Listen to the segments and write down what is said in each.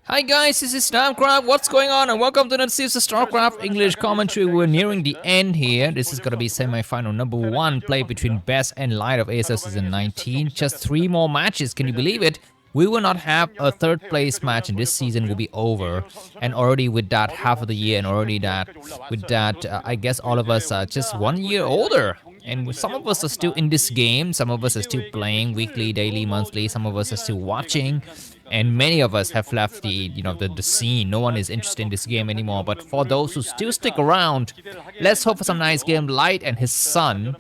Hi guys, this is Namkraft. What's going on? And welcome to the series of Starcraft English commentary. We're nearing the end here. This is gonna be semi-final number one play between Best and Light of ASL Season 19. Just 3 more matches. Can you believe it? We will not have a third place match, and this season will be over. And already with that, half of the year, and already that with that, I guess all of us are just 1 year older. And some of us are still in this game. Some of us are still playing weekly, daily, monthly. Some of us are still watching, and many of us have left the scene. No one is interested in this game anymore. But for those who still stick around, let's hope for some nice game. Light and his son,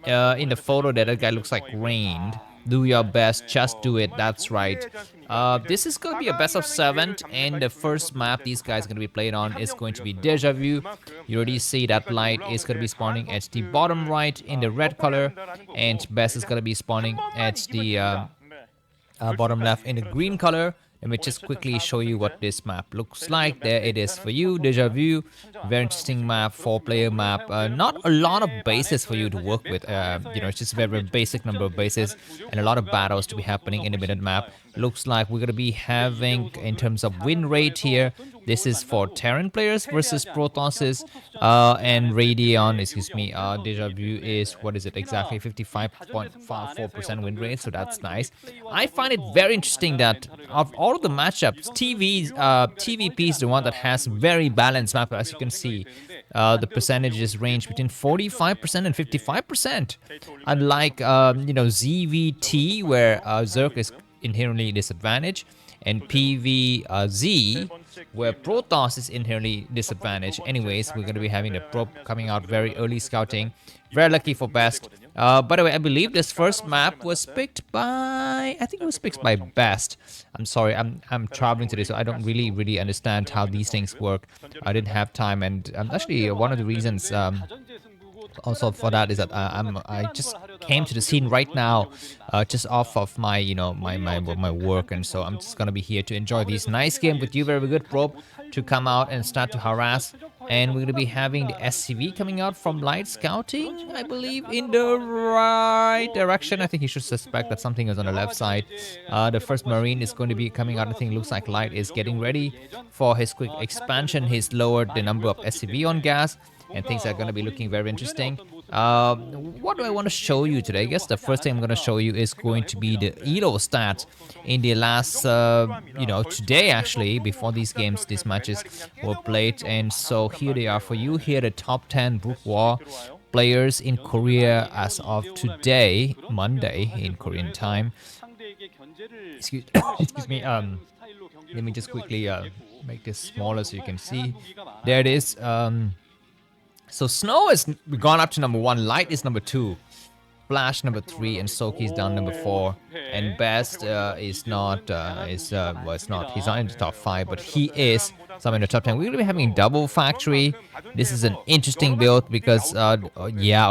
in the photo that guy looks like rained. Do your best, just do it. That's right. This is going to be a best of 7, and the first map these guys are going to be playing on is going to be Deja Vu. You already see that Light is going to be spawning at the bottom right in the red color, and Best is going to be spawning at the bottom left in the green color. Let me just quickly show you what this map looks like. There it is for you, Deja Vu. Very interesting map, 4-player map. Not a lot of bases for you to work with. It's just a very, very basic number of bases and a lot of battles to be happening in the minute map. Looks like we're going to be having, in terms of win rate here, this is for Terran players versus Protosses, and Deja Vu is, what is it exactly, 55.54% win rate, so that's nice. I find it very interesting that of all of the matchups, TVP is the one that has very balanced map, as you can see. The percentages range between 45% and 55%, unlike ZVT, where Zerk is inherently disadvantaged, and PvZ, where Protoss is inherently disadvantaged. Anyways, we're going to be having the probe coming out very early scouting. Very lucky for Best. By the way, I believe this first map was picked by, I think it was picked by Best. I'm sorry, I'm traveling today, so I don't really understand how these things work. I didn't have time, and actually one of the reasons also for that is that I just came to the scene right now, just off of my my work, and so I'm just gonna be here to enjoy this nice game with you. Very good probe to come out and start to harass, and we're gonna be having the SCV coming out from Light scouting, I believe, in the right direction. I think he should suspect that something is on the left side. The first Marine is going to be coming out. I think it looks like Light is getting ready for his quick expansion. He's lowered the number of SCV on gas, and things are going to be looking very interesting. What do I want to show you today? I guess the first thing I'm going to show you is going to be the ELO stats in the last, today actually, before these matches were played. And so here they are for you. Here are the top 10 Broodwar players in Korea as of today, Monday in Korean time. Excuse me. Let me just quickly make this smaller so you can see. There it is. So Snow has gone up to number 1, Light is number 2, Flash number 3, and Soki's down number 4. And Best is not, he's not in the top 5, but he is somewhere in the top 10. We're going to be having double factory. This is an interesting build because, oh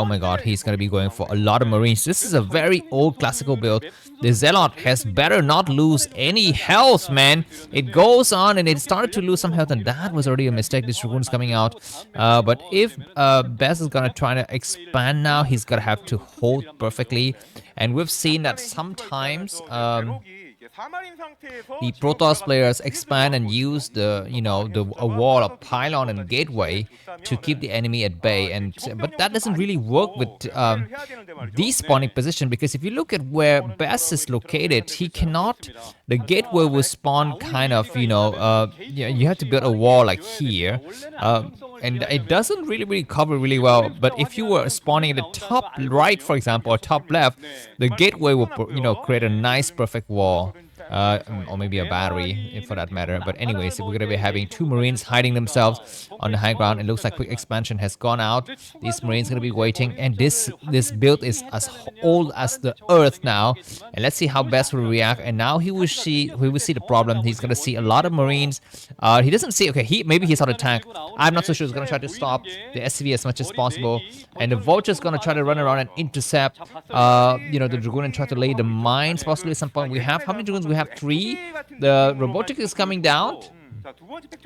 my god, he's going to be going for a lot of Marines. This is a very old classical build. The Zealot has better not lose any health, man. It goes on, and it started to lose some health, and that was already a mistake. This Dragoon's coming out. But if Best is going to try to expand now, he's going to have to hold perfectly. And we've seen that sometimes the Protoss players expand and use a wall, a pylon, and gateway to keep the enemy at bay, but that doesn't really work with despawning position, because if you look at where Best is located, he cannot. The gateway will spawn kind of, you have to build a wall like here, and it doesn't really cover really well. But if you were spawning at the top right, for example, or top left, the gateway will create a nice perfect wall. Or maybe a battery for that matter. But anyways, we're going to be having 2 Marines hiding themselves on the high ground. It looks like quick expansion has gone out. These Marines going to be waiting, and this build is as old as the earth now. And let's see how Best will react. And now he will see the problem. He's going to see a lot of Marines. He doesn't see, okay, maybe he's out of tank. I'm not so sure. He's going to try to stop the SCV as much as possible. And the Vulture's going to try to run around and intercept the Dragoon and try to lay the mines possibly at some point. We have, how many Dragoons? We have 3. The robotic is coming down.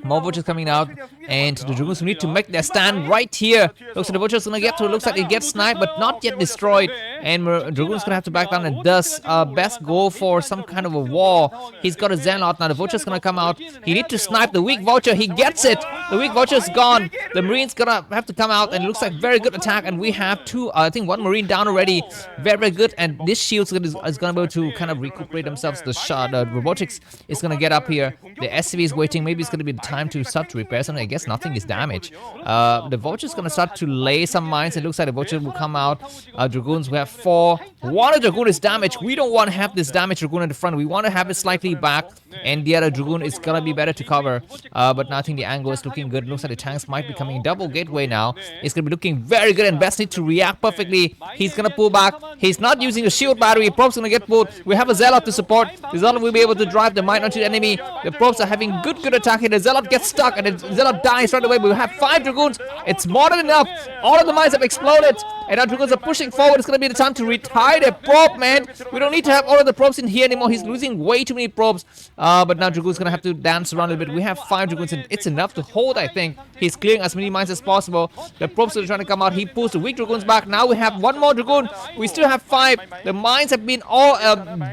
More vultures coming out, and the Dragoons need to make their stand right here. Looks like the vultures gonna get to. Looks like it gets sniped, but not yet destroyed. And Dragoons gonna have to back down, and thus best go for some kind of a war. He's got a Zelle out now. The vulture's gonna come out. He needs to snipe the weak vulture. He gets it. The weak vulture's gone. The Marine's gonna have to come out, and it looks like very good attack. And we have two, I think one Marine down already. Very, very good. And this shield is gonna be able to kind of recuperate themselves. The robotics is gonna get up here. The SCV is waiting. Maybe it's gonna be the time to start to repair something. I guess nothing is damaged. The vulture's gonna start to lay some mines. It looks like the vulture will come out. Dragoons, we have 4. One of the Dragoon is damaged. We don't want to have this damaged Dragoon in the front. We want to have it slightly back, and the other Dragoon is gonna be better to cover. But now I think the angle is looking good. It looks like the tanks might be coming double gateway now. It's gonna be looking very good, and Best need to react perfectly. He's gonna pull back. He's not using the shield battery. Probes gonna get pulled. We have a Zealot to support. The Zealot will be able to drive the mine onto the enemy. The probes are having good attack here. The Zealot gets stuck, and the Zealot dies right away. But we have 5 Dragoons. It's more than enough. All of the mines have exploded, and our Dragoons are pushing forward. It's gonna be the time to retire the probe, man. We don't need to have all of the probes in here anymore. He's losing way too many probes. But now Dragoon's gonna have to dance around a little bit. We have 5 Dragoons, and it's enough to hold, I think. He's clearing as many mines as possible. The probes are trying to come out. He pulls the weak Dragoons back. Now we have 1 more Dragoon. We still have 5. The mines have been all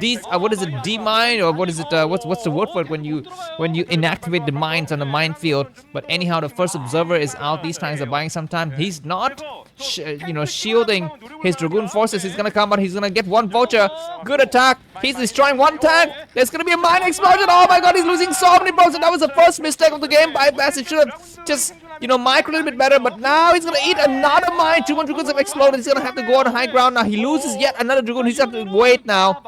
these. What is it? Demine, or what is it? What's the word for it when you inactivate the mines on the minefield? But anyhow, the first observer is out. These tanks are buying some time. He's not, shielding his Dragoon forces. He's gonna come out. He's gonna get 1 vulture. Good attack. He's destroying 1 tank. There's gonna be a mine explosion. Oh my god, he's losing so many probes. And that was the first mistake of the game by Bass. It should have just, micro a little bit better. But now he's gonna eat another mine. 2 more Dragoons have exploded. He's gonna have to go on high ground now. He loses yet another Dragoon. He's have to wait now.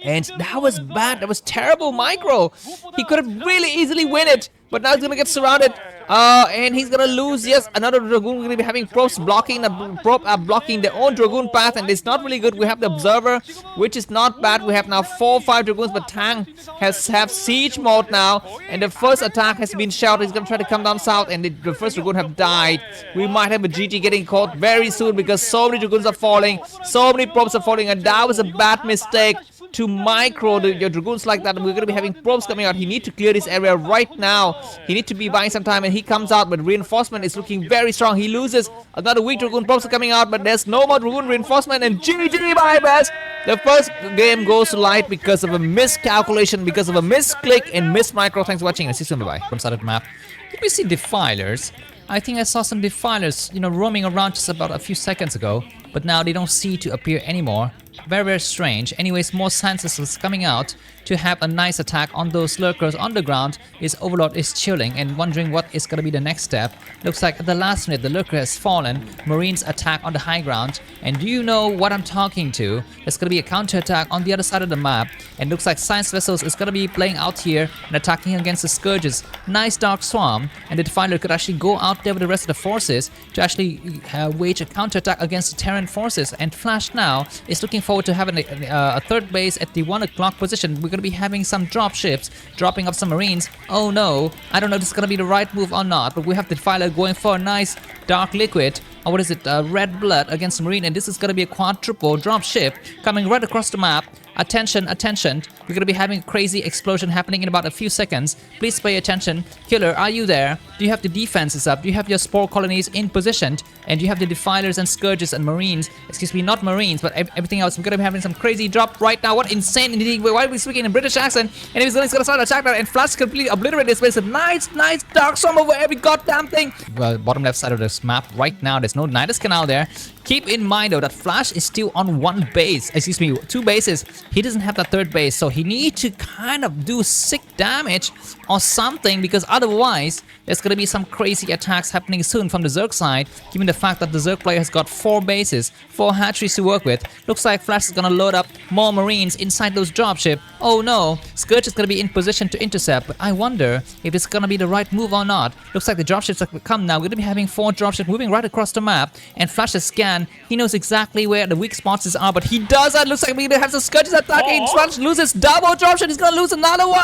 And that was bad. That was terrible micro. He could have really easily win it. But now he's gonna get surrounded. And he's gonna lose. Yes, another Dragoon gonna be having probes blocking their own Dragoon path, and it's not really good. We have the observer, which is not bad. We have now 4 or 5 Dragoons, but Tang have siege mode now, and the first attack has been shouted. He's gonna try to come down south, and the first Dragoon have died. We might have a GG getting caught very soon because so many Dragoons are falling, so many probes are falling, and that was a bad mistake to micro your Dragoons like that. We're going to be having probes coming out. He needs to clear this area right now. He needs to be buying some time, and he comes out, but reinforcement is looking very strong. He loses. Another weak Dragoon. Probes are coming out, but there's no more Dragoon reinforcement, and GG by Best. The first game goes to light because of a miscalculation, because of a misclick and miss micro. Thanks for watching, and see you soon. Bye-bye. From started map. Did we see Defilers? I think I saw some Defilers, roaming around just about a few seconds ago, but now they don't seem to appear anymore. Very, very strange. Anyways, more scientists is coming out to have a nice attack on those lurkers on the ground. His Overlord is chilling and wondering what is going to be the next step. Looks like at the last minute the lurker has fallen. Marines attack on the high ground. And do you know what I'm talking to? There's going to be a counter attack on the other side of the map. And looks like Science Vessels is going to be playing out here and attacking against the Scourges. Nice Dark Swarm. And the Defiler could actually go out there with the rest of the forces to actually wage a counter attack against the Terran forces. And Flash now is looking forward to having a third base at the 1 o'clock position. We're going to be having some drop ships dropping off some Marines. Oh no, I don't know if this is going to be the right move or not, but we have the Defiler going for a nice Dark Liquid. Or what is it? Red Blood against Marine, and this is going to be a quadruple drop ship coming right across the map. Attention, attention. We're going to be having a crazy explosion happening in about a few seconds. Please pay attention. Killer, are you there? Do you have the defenses up? Do you have your spore colonies in position? And do you have the Defilers and Scourges and Marines? Excuse me, not Marines, but everything else. We're going to be having some crazy drop right now. What insane indeed. Why are we speaking in British accent? And he's going to start attack now, and Flash completely obliterate this place. Nice Dark Storm over every goddamn thing. Well, bottom left side of this map right now, there's no Nidus Canal there. Keep in mind though that Flash is still on 1 base, excuse me, 2 bases. He doesn't have that 3rd base, so he needs to kind of do sick damage or something, because otherwise there's going to be some crazy attacks happening soon from the Zerg side, given the fact that the Zerg player has got 4 bases, 4 hatcheries to work with. Looks like Flash is going to load up more Marines inside those dropships. Oh no, Scourge is going to be in position to intercept, but I wonder if it's going to be the right move or not. Looks like the dropships have come now. We're going to be having 4 dropships moving right across the map, and Flash has scanned. He knows exactly where the weak spots are, but he does that. Looks like we're going to have some Scourges attacking. Flash loses double dropship. He's going to lose another one.